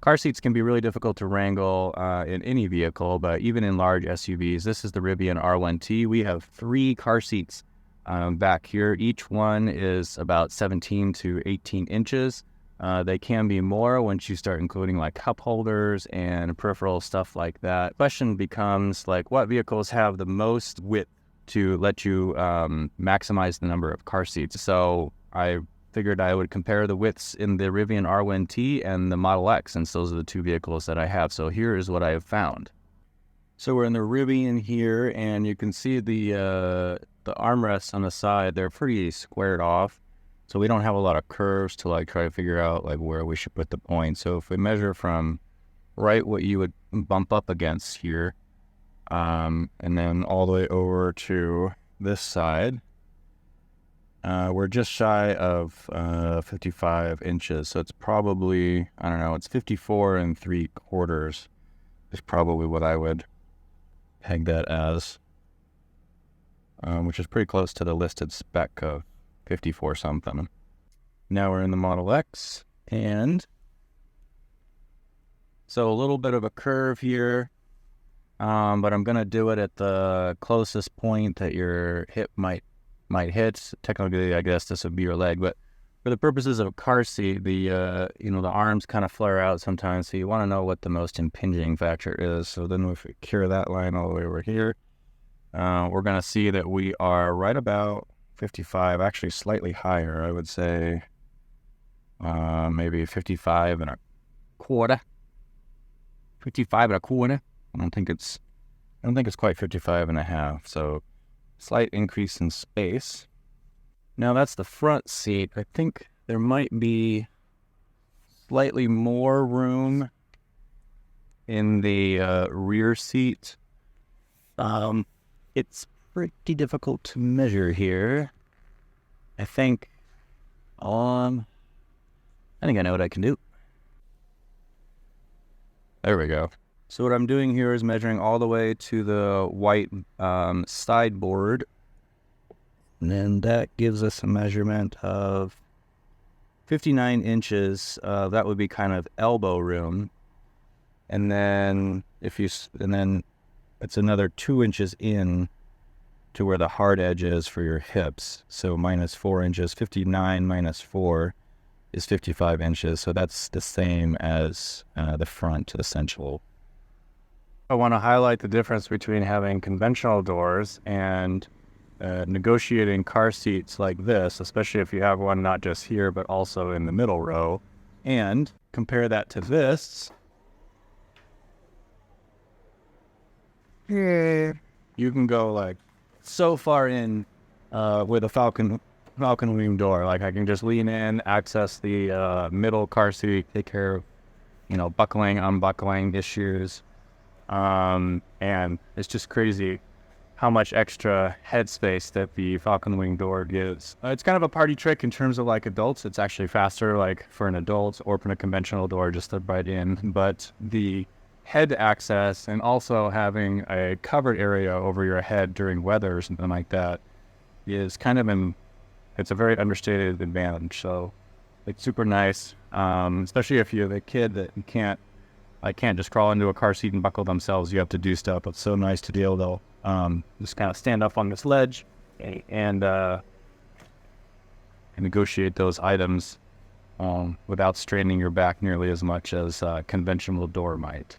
Car seats can be really difficult to wrangle in any vehicle, but even in large SUVs. This is the Rivian R1T. We have 3 car seats back here. Each one is about 17 to 18 inches. They can be more once you start including like cup holders and peripheral stuff like that. Question becomes like, what vehicles have the most width to let you maximize the number of car seats? So I figured I would compare the widths in the Rivian R1T and the Model X, and those are the 2 vehicles that I have. So here is what I have found. So we're in the Rivian here, and you can see the armrests on the side. They're pretty squared off, so we don't have a lot of curves to like try to figure out like where we should put the points. So if we measure from right what you would bump up against here, and then all the way over to this side, we're just shy of 55 inches. So it's probably, I don't know, it's 54 3/4 is probably what I would peg that as, which is pretty close to the listed spec of 54 something. Now we're in the Model X, and so a little bit of a curve here, but I'm going to do it at the closest point that your hip might hit. Technically, I guess this would be your leg, but for the purposes of a car seat, the the arms kind of flare out sometimes, so you want to know what the most impinging factor is. So then if we carry that line all the way over here, we're going to see that we are right about 55, actually slightly higher. I would say maybe 55 and a quarter. 55 and a quarter. I don't think it's quite 55 and a half. So slight increase in space. Now that's the front seat. I think there might be slightly more room in the rear seat. It's pretty difficult to measure here. I think I know what I can do. There we go. So what I'm doing here is measuring all the way to the white sideboard. And then that gives us a measurement of 59 inches. That would be kind of elbow room. And then it's another 2 inches in to where the hard edge is for your hips. So minus 4 inches, 59 minus 4 is 55 inches. So that's the same as the front, essentially. I want to highlight the difference between having conventional doors and negotiating car seats like this, especially if you have one not just here, but also in the middle row, and compare that to this. You can go like so far in with a Falcon Wing door. Like I can just lean in, access the middle car seat, take care of, buckling, unbuckling issues. And it's just crazy how much extra headspace that the Falcon Wing door gives. It's kind of a party trick in terms of like adults. It's actually faster like for an adult or for a conventional door just to right in. But the head access and also having a covered area over your head during weather or something like that is kind of it's a very understated advantage. So it's super nice, especially if you have a kid that can't just crawl into a car seat and buckle themselves. You have to do stuff. It's so nice to be able to just kind of stand up on this ledge and negotiate those items without straining your back nearly as much as a conventional door might.